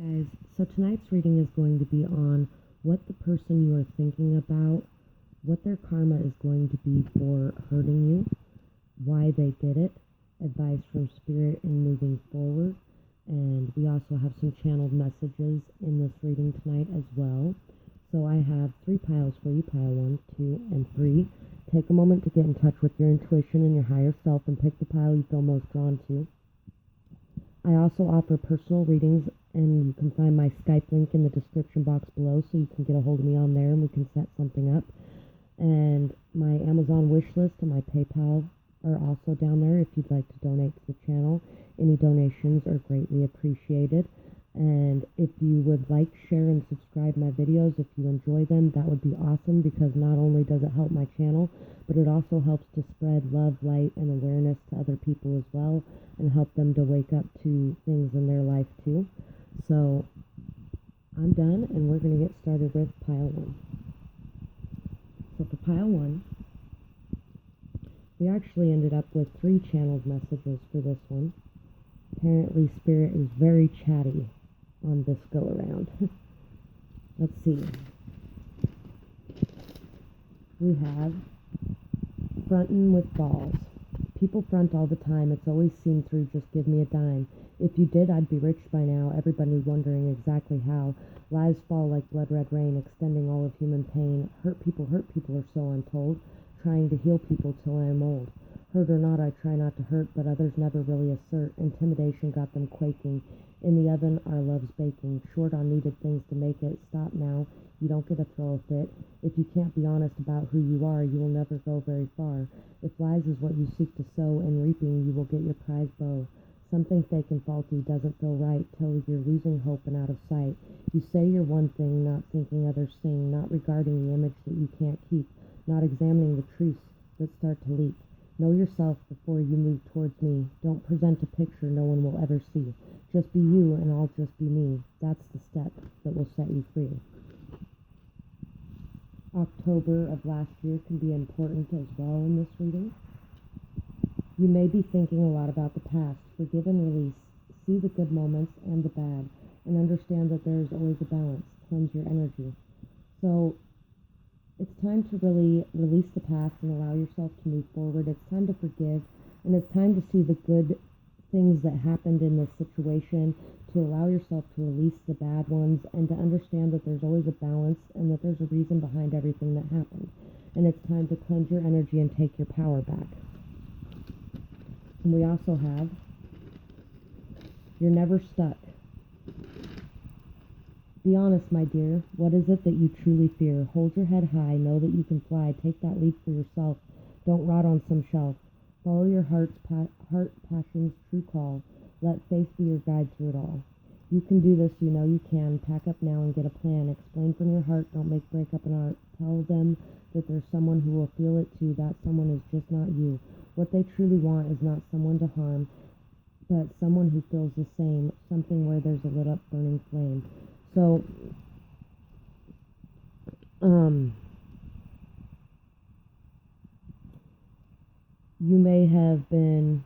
Guys, so tonight's reading is going to be on what the person you are thinking about, what their karma is going to be for hurting you, why they did it, advice from spirit in moving forward, and we also have some channeled messages in this reading tonight as well. So I have 3 piles for you, pile 1, 2, and 3. Take a moment to get in touch with your intuition and your higher self and pick the pile you feel most drawn to. I also offer personal readings, and you can find my Skype link in the description box below, so you can get a hold of me on there and we can set something up. And my Amazon wish list and my PayPal are also down there if you'd like to donate to the channel. Any donations are greatly appreciated. And if you would like, share, and subscribe my videos if you enjoy them, that would be awesome, because not only does it help my channel, but it also helps to spread love, light, and awareness to other people as well, and help them to wake up to things in their life too. So I'm done, and we're going to get started with pile 1. So for pile 1, we actually ended up with 3 channeled messages for this one. Apparently Spirit is very chatty on this go around. Let's see. We have frontin' with balls. People front all the time. It's always seen through, just give me a dime. If you did, I'd be rich by now. Everybody wondering exactly how. Lies fall like blood red rain, extending all of human pain. Hurt people are so untold. Trying to heal people till I am old. Hurt or not, I try not to hurt, but others never really assert. Intimidation got them quaking. In the oven, our love's baking. Short on needed things to make it. Stop now. You don't get to throw a fit. If you can't be honest about who you are, you will never go very far. If lies is what you seek to sow, in reaping you will get your prize bow. Something fake and faulty doesn't feel right till you're losing hope and out of sight. You say you're one thing, not thinking others sing, not regarding the image that you can't keep, not examining the truths that start to leak. Know yourself before you move towards me. Don't present a picture no one will ever see. Just be you and I'll just be me. That's the step that will set you free. October of last year can be important as well in this reading. You may be thinking a lot about the past. Forgive and release. See the good moments and the bad, and understand that there is always a balance. Cleanse your energy. So it's time to really release the past and allow yourself to move forward. It's time to forgive, and it's time to see the good things that happened in this situation, to allow yourself to release the bad ones, and to understand that there's always a balance and that there's a reason behind everything that happened. And it's time to cleanse your energy and take your power back. And we also have, you're never stuck. Be honest, my dear. What is it that you truly fear? Hold your head high. Know that you can fly. Take that leap for yourself. Don't rot on some shelf. Follow your heart passion's true call. Let faith be your guide through it all. You can do this. You know you can. Pack up now and get a plan. Explain from your heart. Don't make breakup an art. Tell them that there's someone who will feel it too. That someone is just not you. What they truly want is not someone to harm, but someone who feels the same. Something where there's a lit up burning flame. So, you may have been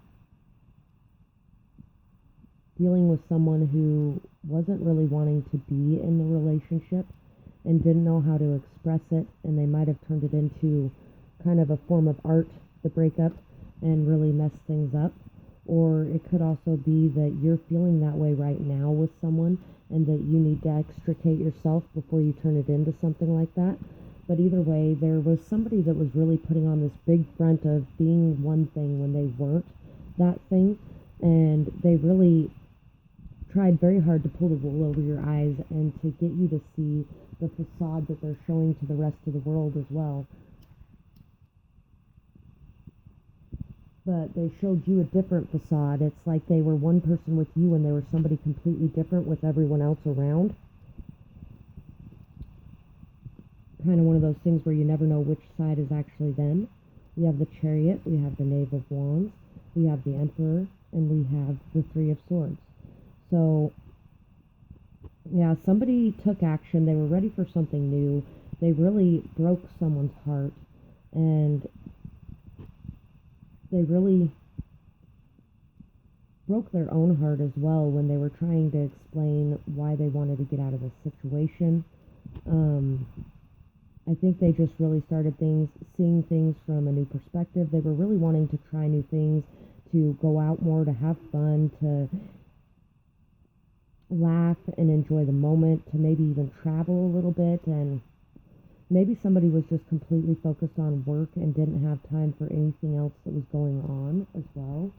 dealing with someone who wasn't really wanting to be in the relationship and didn't know how to express it, and they might have turned it into kind of a form of art, the breakup, and really messed things up. Or it could also be that you're feeling that way right now with someone, and that you need to extricate yourself before you turn it into something like that. But either way, there was somebody that was really putting on this big front of being one thing when they weren't that thing, and they really tried very hard to pull the wool over your eyes and to get you to see the facade that they're showing to the rest of the world as well. But they showed you a different facade. It's like they were one person with you and they were somebody completely different with everyone else around. Kind of one of those things where you never know which side is actually them. We have the Chariot, we have the Knave of Wands, we have the Emperor, and we have the Three of Swords. So, yeah, somebody took action. They were ready for something new. They really broke someone's heart, and they really broke their own heart as well when they were trying to explain why they wanted to get out of the situation. I think they just really started seeing things from a new perspective. They were really wanting to try new things, to go out more, to have fun, to laugh and enjoy the moment, to maybe even travel a little bit. And maybe somebody was just completely focused on work and didn't have time for anything else that was going on as well.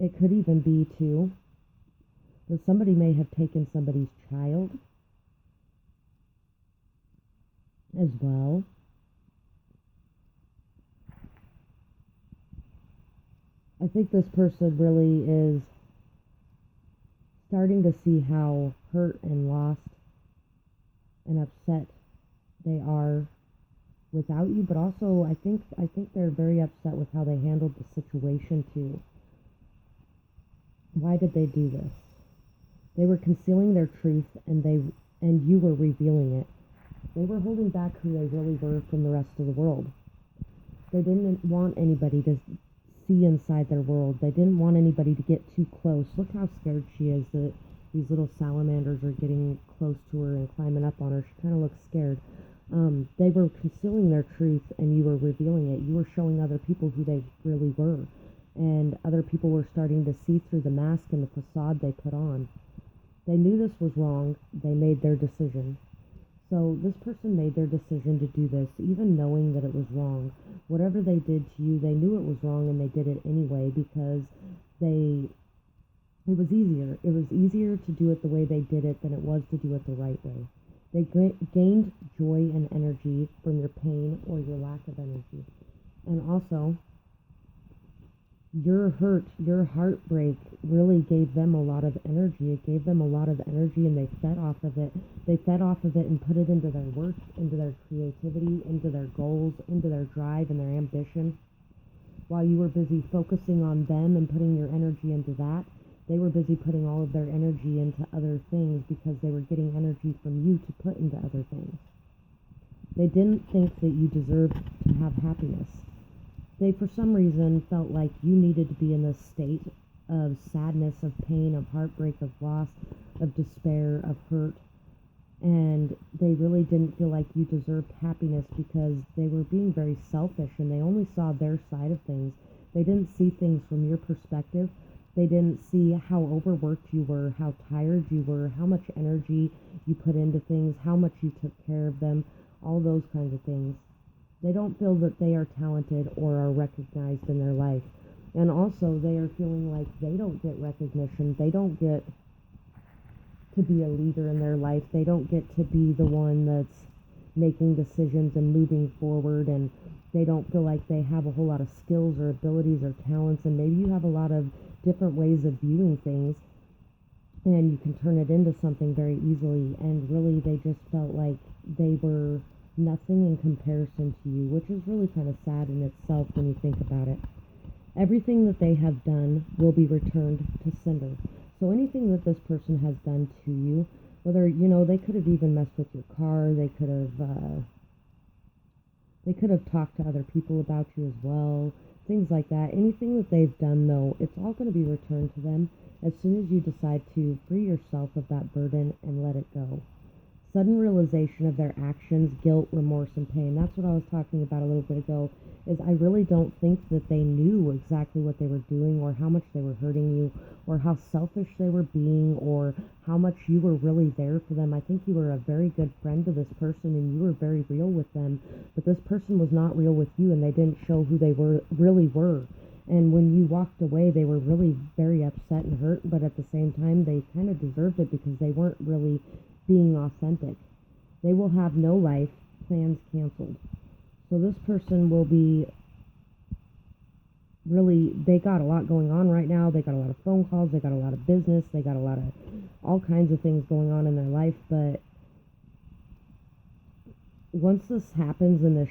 It could even be, too, that somebody may have taken somebody's child as well. I think this person really is starting to see how hurt and lost and upset they are without you, but also I think they're very upset with how they handled the situation too. Why did they do this? They were concealing their truth, and you were revealing it. They were holding back who they really were from the rest of the world. They didn't want anybody to see inside their world. They didn't want anybody to get too close. Look how scared she is that these little salamanders are getting close to her and climbing up on her. She kind of looks scared. They were concealing their truth, and you were revealing it. You were showing other people who they really were. And other people were starting to see through the mask and the facade they put on. They knew this was wrong. They made their decision. So this person made their decision to do this, even knowing that it was wrong. Whatever they did to you, they knew it was wrong, and they did it anyway because it was easier. It was easier to do it the way they did it than it was to do it the right way. They gained joy and energy from your pain or your lack of energy. And also, your hurt, your heartbreak really gave them a lot of energy. It gave them a lot of energy, and they fed off of it. They fed off of it and put it into their work, into their creativity, into their goals, into their drive and their ambition. While you were busy focusing on them and putting your energy into that, they were busy putting all of their energy into other things because they were getting energy from you to put into other things. They didn't think that you deserved to have happiness. They, for some reason, felt like you needed to be in this state of sadness, of pain, of heartbreak, of loss, of despair, of hurt. And they really didn't feel like you deserved happiness because they were being very selfish, and they only saw their side of things. They didn't see things from your perspective. They didn't see how overworked you were, how tired you were, how much energy you put into things, how much you took care of them, all those kinds of things. They don't feel that they are talented or are recognized in their life. And also, they are feeling like they don't get recognition. They don't get to be a leader in their life. They don't get to be the one that's making decisions and moving forward. And they don't feel like they have a whole lot of skills or abilities or talents. And maybe you have a lot of different ways of viewing things, and you can turn it into something very easily. And really, they just felt like they were nothing in comparison to you, which is really kind of sad in itself when you think about it. Everything that they have done will be returned to sender. So anything that this person has done to you, whether, they could have even messed with your car, they could have talked to other people about you as well, things like that. Anything that they've done, though, it's all going to be returned to them as soon as you decide to free yourself of that burden and let it go. Sudden realization of their actions, guilt, remorse, and pain. That's what I was talking about a little bit ago, is I really don't think that they knew exactly what they were doing or how much they were hurting you or how selfish they were being or how much you were really there for them. I think you were a very good friend to this person and you were very real with them, but this person was not real with you and they didn't show who they really were. And when you walked away, they were really very upset and hurt, but at the same time, they kind of deserved it because they weren't really being authentic. They will have no life, plans canceled. So this person will be really, they got a lot going on right now. They got a lot of phone calls, they got a lot of business, they got a lot of all kinds of things going on in their life. But once this happens and the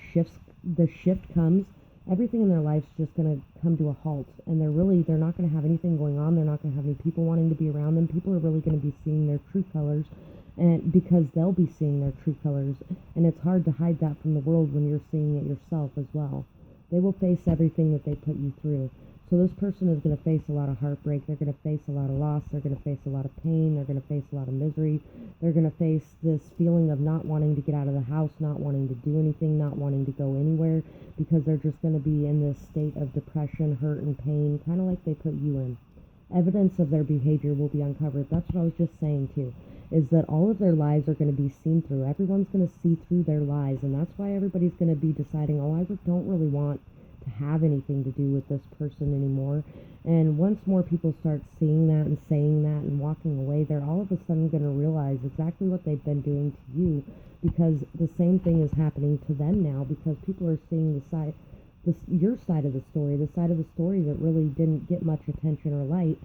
shift comes, everything in their life's just going to come to a halt. And they're not going to have anything going on. They're not going to have any people wanting to be around them. People are really going to be seeing their true colors, and because they'll be seeing their true colors, and it's hard to hide that from the world when you're seeing it yourself as well. They will face everything that they put you through. So this person is going to face a lot of heartbreak. They're going to face a lot of loss. They're going to face a lot of pain. They're going to face a lot of misery. They're going to face this feeling of not wanting to get out of the house, not wanting to do anything, not wanting to go anywhere, because they're just going to be in this state of depression, hurt, and pain, kind of like they put you in. Evidence of their behavior will be uncovered. That's what I was just saying too, is that all of their lies are going to be seen through. Everyone's going to see through their lies, and that's why everybody's going to be deciding, oh, I don't really want to have anything to do with this person anymore. And once more people start seeing that and saying that and walking away, they're all of a sudden going to realize exactly what they've been doing to you, because the same thing is happening to them now, because people are seeing your side of the story, the side of the story that really didn't get much attention or light.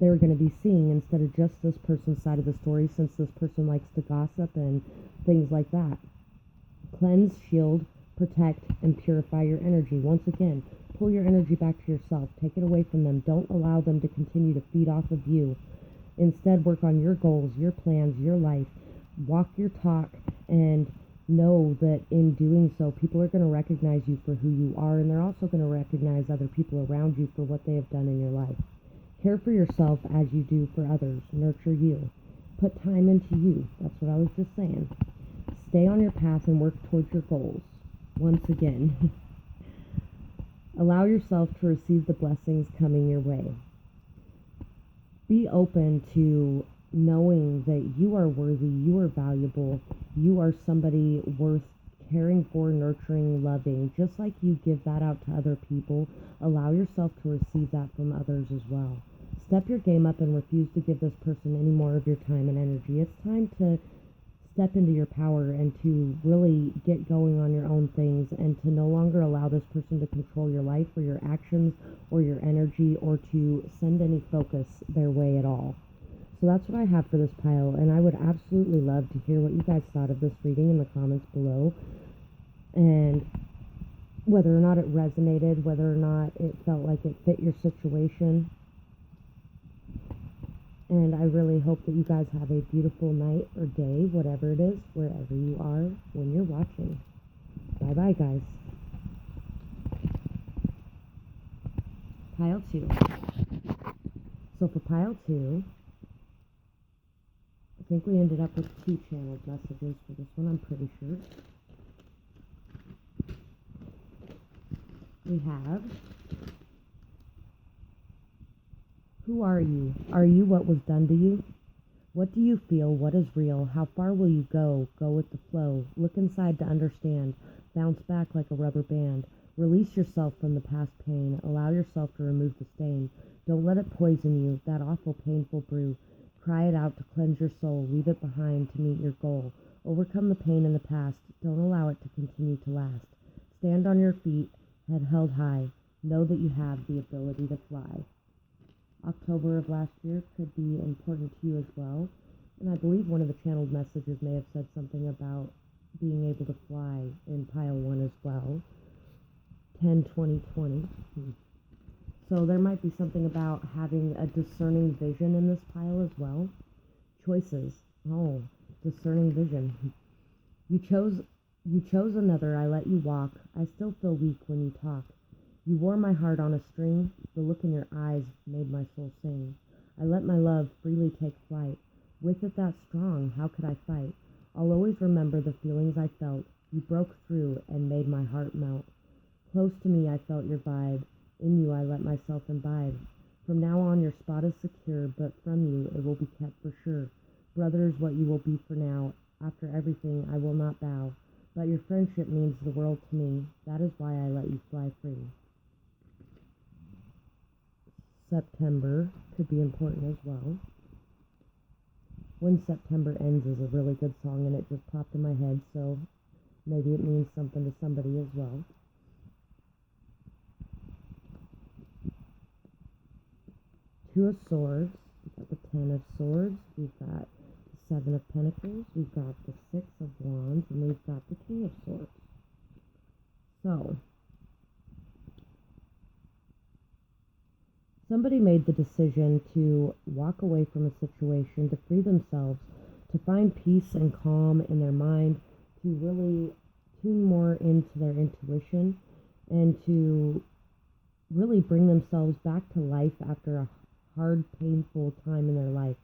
They're going to be seeing instead of just this person's side of the story, since this person likes to gossip and things like that. Cleanse, shield, protect, and purify your energy. Once again, pull your energy back to yourself. Take it away from them. Don't allow them to continue to feed off of you. Instead, work on your goals, your plans, your life. Walk your talk, and know that in doing so, people are going to recognize you for who you are, and they're also going to recognize other people around you for what they have done in your life. Care for yourself as you do for others. Nurture you. Put time into you. That's what I was just saying. Stay on your path and work towards your goals. Once again, allow yourself to receive the blessings coming your way. Be open to knowing that you are worthy, you are valuable, you are somebody worth caring for, nurturing, loving. Just like you give that out to other people, allow yourself to receive that from others as well. Step your game up and refuse to give this person any more of your time and energy. It's time to step into your power and to really get going on your own things, and to no longer allow this person to control your life or your actions or your energy, or to send any focus their way at all. So that's what I have for this pile, and I would absolutely love to hear what you guys thought of this reading in the comments below, and whether or not it resonated, whether or not it felt like it fit your situation. And I really hope that you guys have a beautiful night or day, whatever it is, wherever you are when you're watching. Bye-bye, guys. Pile 2. So for pile 2, I think we ended up with 2 channeled messages for this one, I'm pretty sure. We have, who are you? Are you what was done to you? What do you feel? What is real? How far will you go? Go with the flow. Look inside to understand. Bounce back like a rubber band. Release yourself from the past pain. Allow yourself to remove the stain. Don't let it poison you, that awful painful brew. Cry it out to cleanse your soul. Leave it behind to meet your goal. Overcome the pain in the past. Don't allow it to continue to last. Stand on your feet, head held high. Know that you have the ability to fly. October of last year could be important to you as well. And I believe one of the channeled messages may have said something about being able to fly in pile 1 as well. 10-20-20. So there might be something about having a discerning vision in this pile as well. Choices. Oh, discerning vision. You chose another, I let you walk. I still feel weak when you talk. You wore my heart on a string. The look in your eyes made my soul sing. I let my love freely take flight. With it that strong, how could I fight? I'll always remember the feelings I felt. You broke through and made my heart melt. Close to me I felt your vibe. In you I let myself imbibe. From now on your spot is secure, but from you it will be kept for sure. Brother is what you will be for now. After everything I will not bow. But your friendship means the world to me. That is why I let you fly free. September could be important as well. When September Ends is a really good song, and it just popped in my head, so maybe it means something to somebody as well. Two of Swords, we've got the 10 of Swords, we've got the 7 of Pentacles, we've got the 6 of Wands, and we've got the King of Swords. So, somebody made the decision to walk away from a situation, to free themselves, to find peace and calm in their mind, to really tune more into their intuition, and to really bring themselves back to life after a hard, painful time in their life,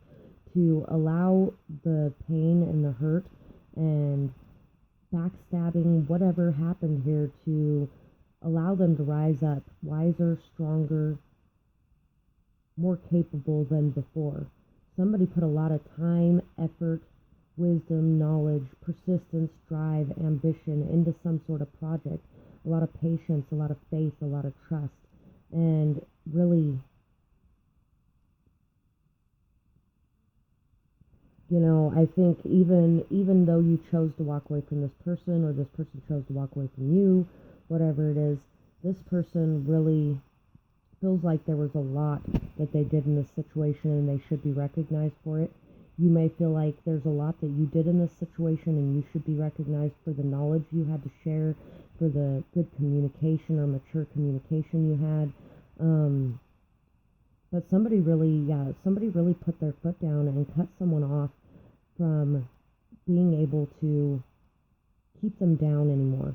to allow the pain and the hurt and backstabbing, whatever happened here, to allow them to rise up wiser, stronger, more capable than before. Somebody put a lot of time, effort, wisdom, knowledge, persistence, drive, ambition into some sort of project. A lot of patience, a lot of faith, a lot of trust. And really, I think even though you chose to walk away from this person, or this person chose to walk away from you, whatever it is, this person really feels like there was a lot that they did in this situation and they should be recognized for it. You may feel like there's a lot that you did in this situation and you should be recognized for the knowledge you had to share, for the good communication or mature communication you had. But somebody really put their foot down and cut someone off from being able to keep them down anymore.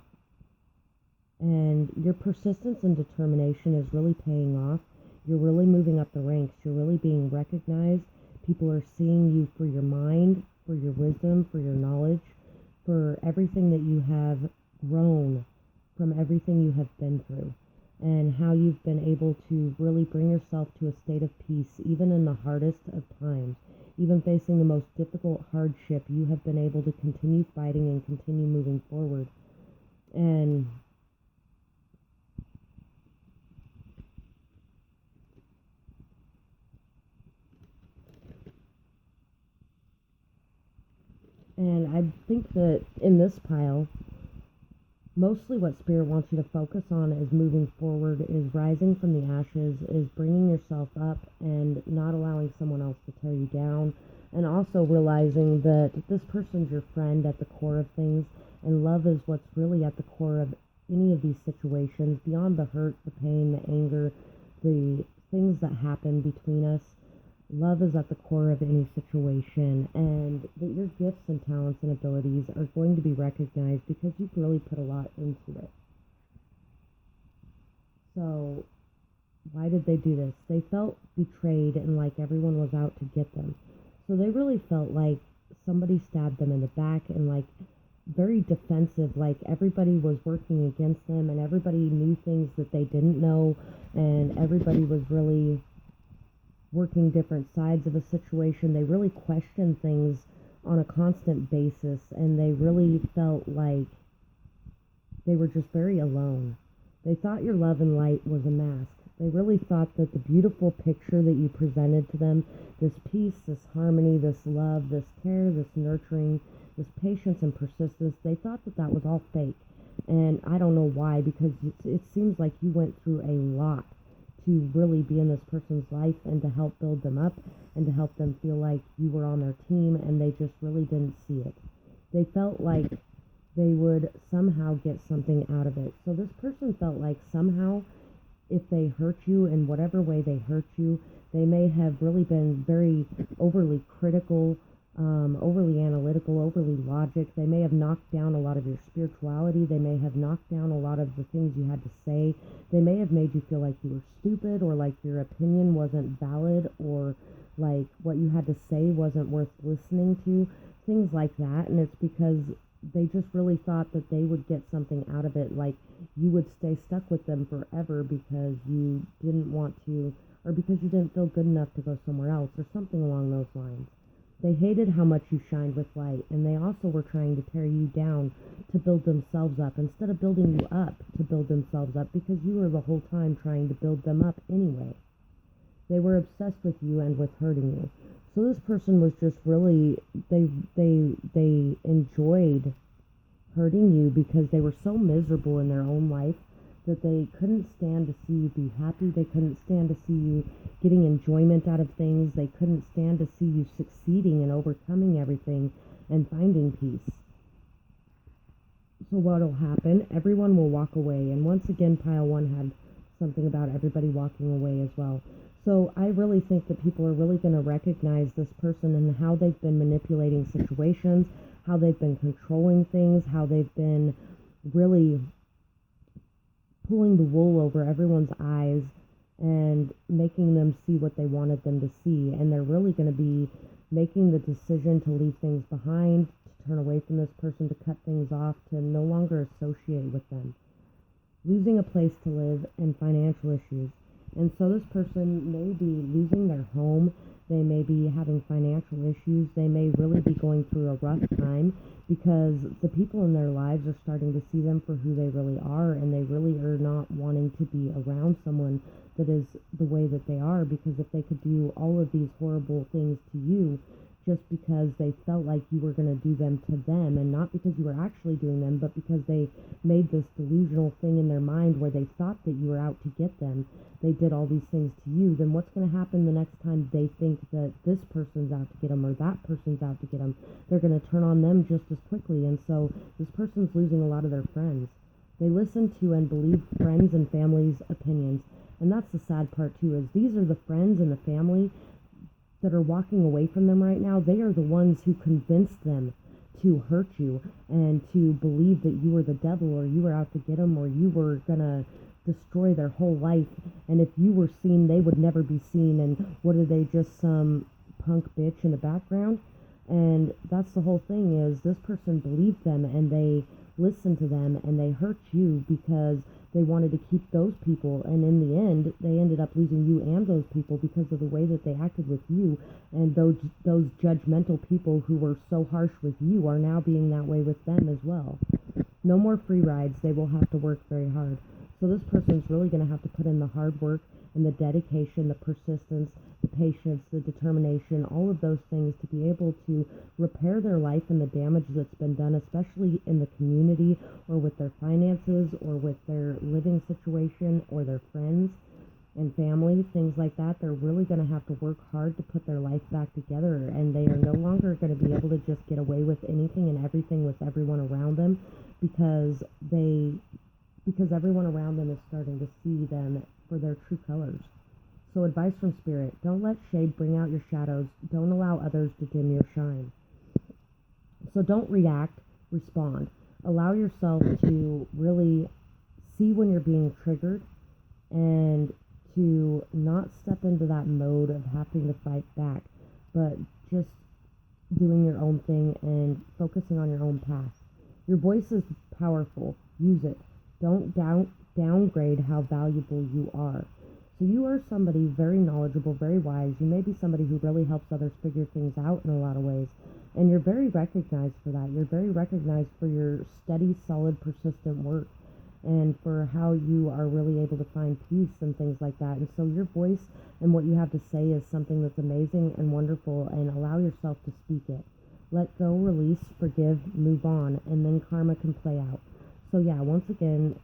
And your persistence and determination is really paying off. You're really moving up the ranks. You're really being recognized. People are seeing you for your mind, for your wisdom, for your knowledge, for everything that you have grown from, everything you have been through, and how you've been able to really bring yourself to a state of peace, even in the hardest of times. Even facing the most difficult hardship, you have been able to continue fighting and continue moving forward. And I think that in this pile, mostly what Spirit wants you to focus on is moving forward, is rising from the ashes, is bringing yourself up and not allowing someone else to tear you down. And also realizing that this person's your friend at the core of things, and love is what's really at the core of any of these situations, beyond the hurt, the pain, the anger, the things that happen between us. Love is at the core of any situation, and that your gifts and talents and abilities are going to be recognized because you've really put a lot into it. So, why did they do this? They felt betrayed and like everyone was out to get them. So they really felt like somebody stabbed them in the back, and like very defensive, like everybody was working against them and everybody knew things that they didn't know, and everybody was really working different sides of a situation. They really questioned things on a constant basis, and they really felt like they were just very alone. They thought your love and light was a mask. They really thought that the beautiful picture that you presented to them, this peace, this harmony, this love, this care, this nurturing, this patience and persistence, they thought that that was all fake. And I don't know why, because it seems like you went through a lot to really be in this person's life and to help build them up and to help them feel like you were on their team, and they just really didn't see it. They felt like they would somehow get something out of it. So this person felt like somehow if they hurt you in whatever way they hurt you, they may have really been very overly critical, overly analytical, overly logic. They may have knocked down a lot of your spirituality. They may have knocked down a lot of the things you had to say. They may have made you feel like you were stupid, or like your opinion wasn't valid, or like what you had to say wasn't worth listening to, things like that. And it's because they just really thought that they would get something out of it, like you would stay stuck with them forever because you didn't want to, or because you didn't feel good enough to go somewhere else, or something along those lines. They hated how much you shined with light, and they also were trying to tear you down to build themselves up, instead of building you up to build themselves up, because you were the whole time trying to build them up anyway. They were obsessed with you and with hurting you. So this person was just really, they enjoyed hurting you because they were so miserable in their own life that they couldn't stand to see you be happy. They couldn't stand to see you getting enjoyment out of things. They couldn't stand to see you succeeding and overcoming everything and finding peace. So what will happen? Everyone will walk away. And once again, pile one had something about everybody walking away as well. So I really think that people are really going to recognize this person and how they've been manipulating situations, how they've been controlling things, how they've been really pulling the wool over everyone's eyes and making them see what they wanted them to see. And they're really going to be making the decision to leave things behind, to turn away from this person, to cut things off, to no longer associate with them. Losing a place to live and financial issues. And so this person may be losing their home. They may be having financial issues. They may really be going through a rough time because the people in their lives are starting to see them for who they really are, and they really are not wanting to be around someone that is the way that they are, because if they could do all of these horrible things to you just because they felt like you were going to do them to them, and not because you were actually doing them, but because they made this delusional thing in their mind where they thought that you were out to get them, they did all these things to you, then what's going to happen the next time they think that this person's out to get them or that person's out to get them? They're going to turn on them just as quickly, and so this person's losing a lot of their friends. They listen to and believe friends and family's opinions, and that's the sad part too, is these are the friends and the family that are walking away from them right now. They are the ones who convinced them to hurt you and to believe that you were the devil, or you were out to get them, or you were gonna destroy their whole life, and if you were seen, they would never be seen, and what are they, just some punk bitch in the background? And that's the whole thing, is this person believed them, and they listened to them, and they hurt you because they wanted to keep those people, and in the end, they ended up losing you and those people because of the way that they acted with you, and those judgmental people who were so harsh with you are now being that way with them as well. No more free rides. They will have to work very hard. So this person's really going to have to put in the hard work and the dedication, the persistence, the patience, the determination, all of those things to be able to repair their life and the damage that's been done, especially in the community or with their finances or with their living situation or their friends and family, things like that. They're really going to have to work hard to put their life back together, and they are no longer going to be able to just get away with anything and everything with everyone around them because everyone around them is starting to see them for their true colors. So advice from Spirit: don't let shade bring out your shadows. Don't allow others to dim your shine. So don't react, respond. Allow yourself to really see when you're being triggered and to not step into that mode of having to fight back, but just doing your own thing and focusing on your own path. Your voice is powerful. Use it. Don't downgrade how valuable you are. So you are somebody very knowledgeable, very wise. You may be somebody who really helps others figure things out in a lot of ways. And you're very recognized for that. You're very recognized for your steady, solid, persistent work and for how you are really able to find peace and things like that. And so your voice and what you have to say is something that's amazing and wonderful, and allow yourself to speak it. Let go, release, forgive, move on, and then karma can play out. So yeah, once again,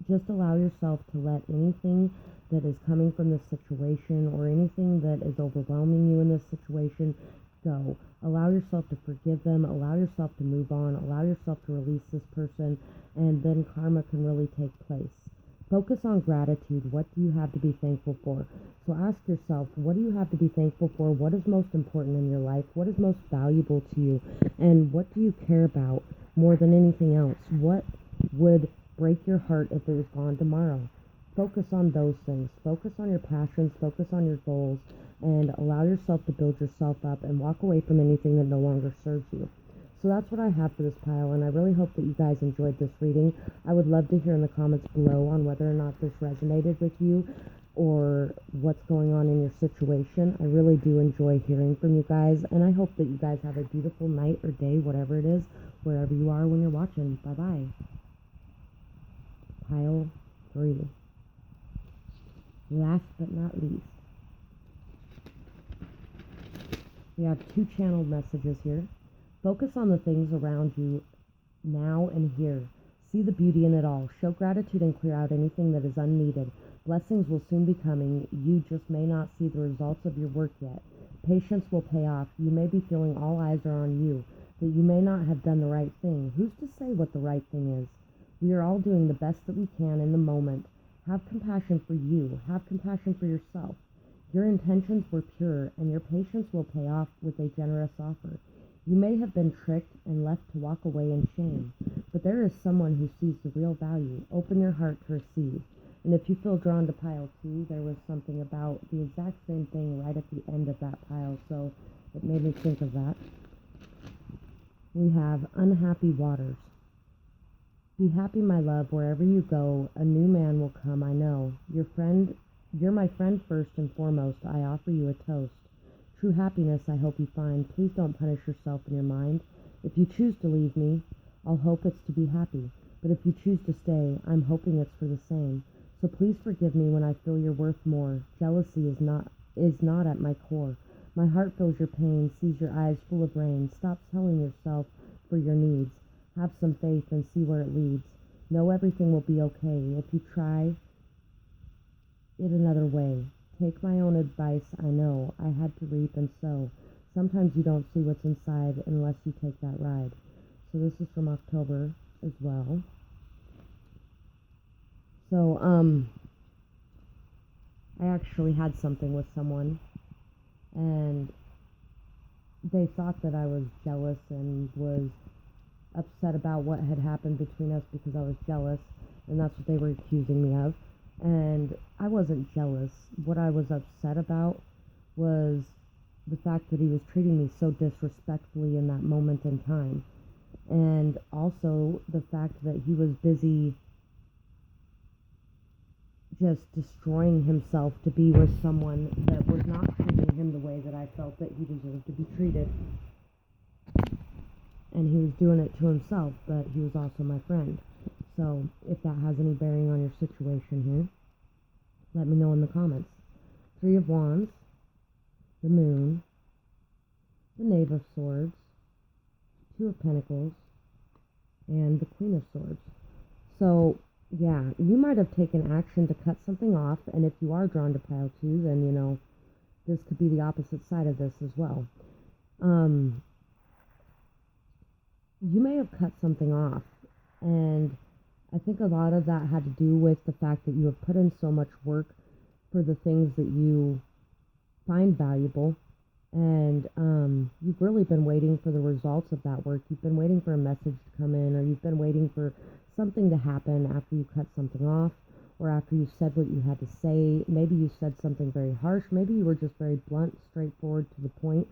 just allow yourself to let anything that is coming from this situation or anything that is overwhelming you in this situation go. Allow yourself to forgive them. Allow yourself to move on. Allow yourself to release this person, and then karma can really take place. Focus on gratitude. What do you have to be thankful for? So ask yourself, what do you have to be thankful for? What is most important in your life? What is most valuable to you? And what do you care about more than anything else? What would break your heart if it was gone tomorrow? Focus on those things. Focus on your passions. Focus on your goals, and allow yourself to build yourself up and walk away from anything that no longer serves you. So that's what I have for this pile, and I really hope that you guys enjoyed this reading. I would love to hear in the comments below on whether or not this resonated with you or what's going on in your situation. I really do enjoy hearing from you guys, and I hope that you guys have a beautiful night or day, whatever it is, wherever you are when you're watching. Bye-bye. Pile 3. Last but not least, we have 2 channeled messages here. Focus on the things around you now and here. See the beauty in it all. Show gratitude and clear out anything that is unneeded. Blessings will soon be coming. You just may not see the results of your work yet. Patience will pay off. You may be feeling all eyes are on you, that you may not have done the right thing. Who's to say what the right thing is? We are all doing the best that we can in the moment. Have compassion for you. Have compassion for yourself. Your intentions were pure, and your patience will pay off with a generous offer. You may have been tricked and left to walk away in shame. But there is someone who sees the real value. Open your heart to receive. And if you feel drawn to pile 2, there was something about the exact same thing right at the end of that pile, so it made me think of that. We have unhappy waters. Be happy, my love, wherever you go. A new man will come, I know. You're my friend first and foremost. I offer you a toast. True happiness I hope you find. Please don't punish yourself in your mind. If you choose to leave me, I'll hope it's to be happy. But if you choose to stay, I'm hoping it's for the same. So please forgive me when I feel you're worth more. Jealousy is not at my core. My heart feels your pain, sees your eyes full of rain. Stop telling yourself for your needs. Have some faith and see where it leads. Know everything will be okay if you try it another way. Take my own advice, I know. I had to reap and sow. Sometimes you don't see what's inside unless you take that ride. So this is from October as well. So, I actually had something with someone, and they thought that I was jealous and was upset about what had happened between us because I was jealous, and that's what they were accusing me of. And I wasn't jealous. What I was upset about was the fact that he was treating me so disrespectfully in that moment in time. And also the fact that he was busy just destroying himself to be with someone that was not treating him the way that I felt that he deserved to be treated. And he was doing it to himself, but he was also my friend. So if that has any bearing on your situation here, let me know in the comments. 3 of Wands, the Moon, the Knave of Swords, 2 of Pentacles, and the Queen of Swords. So, yeah, you might have taken action to cut something off, and if you are drawn to pile 2, then, this could be the opposite side of this as well. You may have cut something off, and I think a lot of that had to do with the fact that you have put in so much work for the things that you find valuable, and you've really been waiting for the results of that work. You've been waiting for a message to come in, or you've been waiting for something to happen after you cut something off, or after you said what you had to say. Maybe you said something very harsh. Maybe you were just very blunt, straightforward, to the point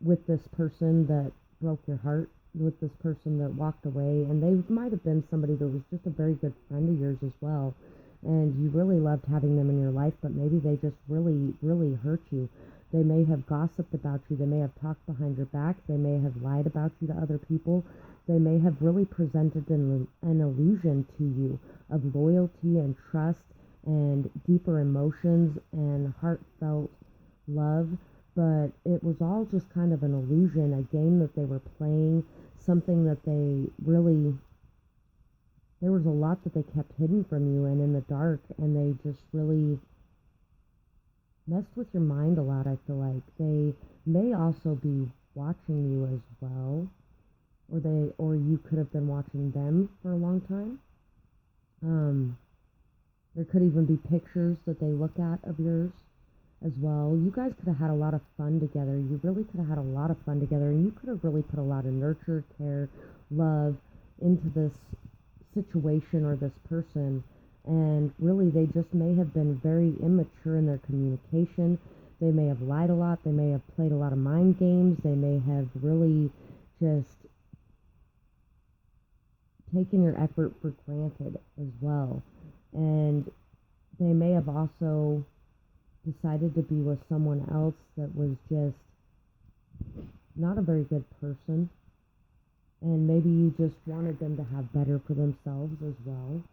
with this person that broke your heart, with this person that walked away. And they might have been somebody that was just a very good friend of yours as well, and you really loved having them in your life, but maybe they just really, really hurt you. They may have gossiped about you. They may have talked behind your back. They may have lied about you to other people. They may have really presented an illusion to you of loyalty and trust and deeper emotions and heartfelt love, but it was all just kind of an illusion, a game that they were playing, something that there was a lot that they kept hidden from you and in the dark, and they just really messed with your mind a lot, I feel like. They may also be watching you as well, or you could have been watching them for a long time. There could even be pictures that they look at of yours as well. You guys could have had a lot of fun together. You really could have had a lot of fun together, and you could have really put a lot of nurture, care, love into this situation or this person. And really, they just may have been very immature in their communication. They may have lied a lot. They may have played a lot of mind games. They may have really just taken your effort for granted as well. And they may have also decided to be with someone else that was just not a very good person. And maybe you just wanted them to have better for themselves as well.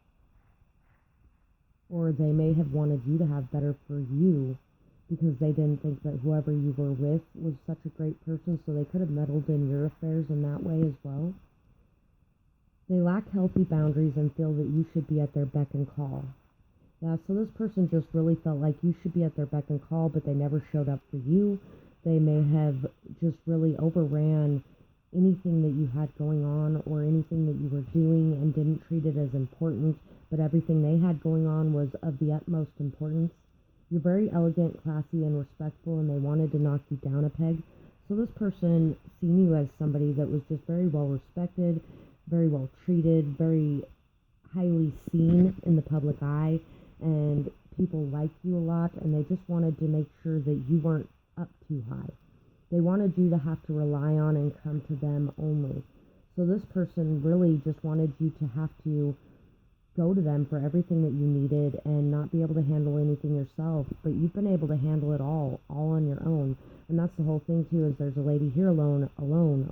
Or they may have wanted you to have better for you because they didn't think that whoever you were with was such a great person, so they could have meddled in your affairs in that way as well. They lack healthy boundaries and feel that you should be at their beck and call. Yeah, so this person just really felt like you should be at their beck and call, but they never showed up for you. They may have just really overran anything that you had going on or anything that you were doing and didn't treat it as important, but everything they had going on was of the utmost importance. You're very elegant, classy, and respectful, and they wanted to knock you down a peg. So this person seen you as somebody that was just very well respected, very well treated, very highly seen in the public eye, and people liked you a lot, and they just wanted to make sure that you weren't up too high. They wanted you to have to rely on and come to them only. So this person really just wanted you to have to go to them for everything that you needed and not be able to handle anything yourself, but you've been able to handle it all on your own. And that's the whole thing too, is there's a lady here alone, alone.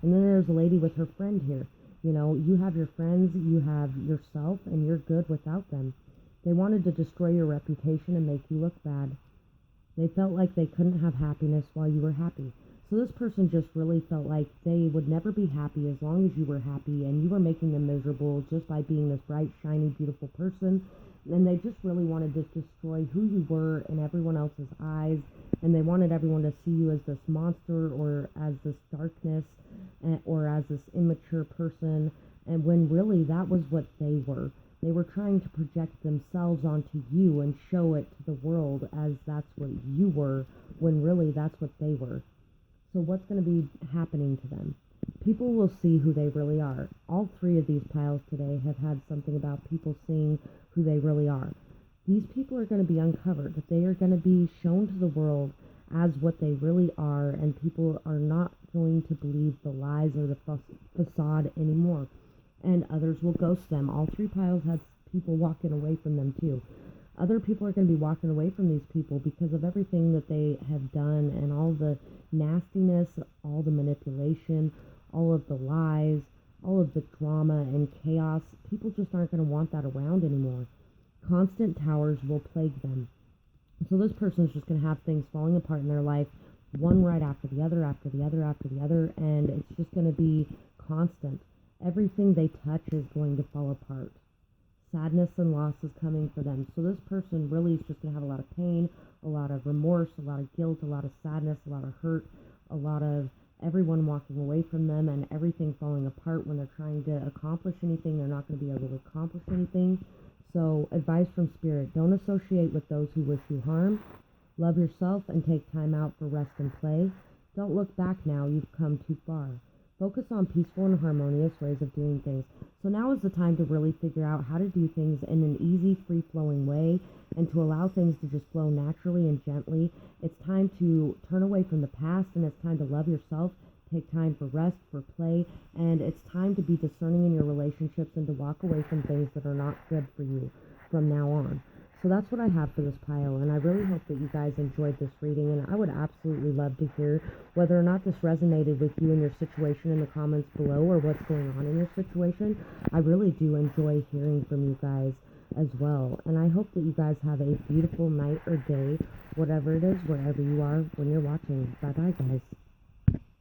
And then there's a lady with her friend here. You know, you have your friends, you have yourself, and you're good without them. They wanted to destroy your reputation and make you look bad. They felt like they couldn't have happiness while you were happy. So this person just really felt like they would never be happy as long as you were happy, and you were making them miserable just by being this bright, shiny, beautiful person. And they just really wanted to destroy who you were in everyone else's eyes, and they wanted everyone to see you as this monster or as this darkness or as this immature person, and when really that was what they were. They were trying to project themselves onto you and show it to the world as that's what you were, when really that's what they were. So what's going to be happening to them? People will see who they really are. All three of these piles today have had something about people seeing who they really are. These people are going to be uncovered. They are going to be shown to the world as what they really are, and people are not going to believe the lies or the facade anymore. And others will ghost them. All three piles had people walking away from them too. Other people are going to be walking away from these people because of everything that they have done and all the nastiness, all the manipulation, all of the lies, all of the drama and chaos. People just aren't going to want that around anymore. Constant towers will plague them. So this person is just going to have things falling apart in their life, one right after the other, and it's just going to be constant. Everything they touch is going to fall apart. Sadness and loss is coming for them. So this person really is just going to have a lot of pain, a lot of remorse, a lot of guilt, a lot of sadness, a lot of hurt, a lot of everyone walking away from them and everything falling apart when they're trying to accomplish anything. They're not going to be able to accomplish anything. So advice from Spirit: don't associate with those who wish you harm. Love yourself and take time out for rest and play. Don't look back now, you've come too far. Focus on peaceful and harmonious ways of doing things. So now is the time to really figure out how to do things in an easy, free-flowing way and to allow things to just flow naturally and gently. It's time to turn away from the past, and it's time to love yourself, take time for rest, for play, and it's time to be discerning in your relationships and to walk away from things that are not good for you from now on. So that's what I have for this pile, and I really hope that you guys enjoyed this reading, and I would absolutely love to hear whether or not this resonated with you and your situation in the comments below, or what's going on in your situation. I really do enjoy hearing from you guys as well, and I hope that you guys have a beautiful night or day, whatever it is, wherever you are when you're watching. Bye-bye, guys.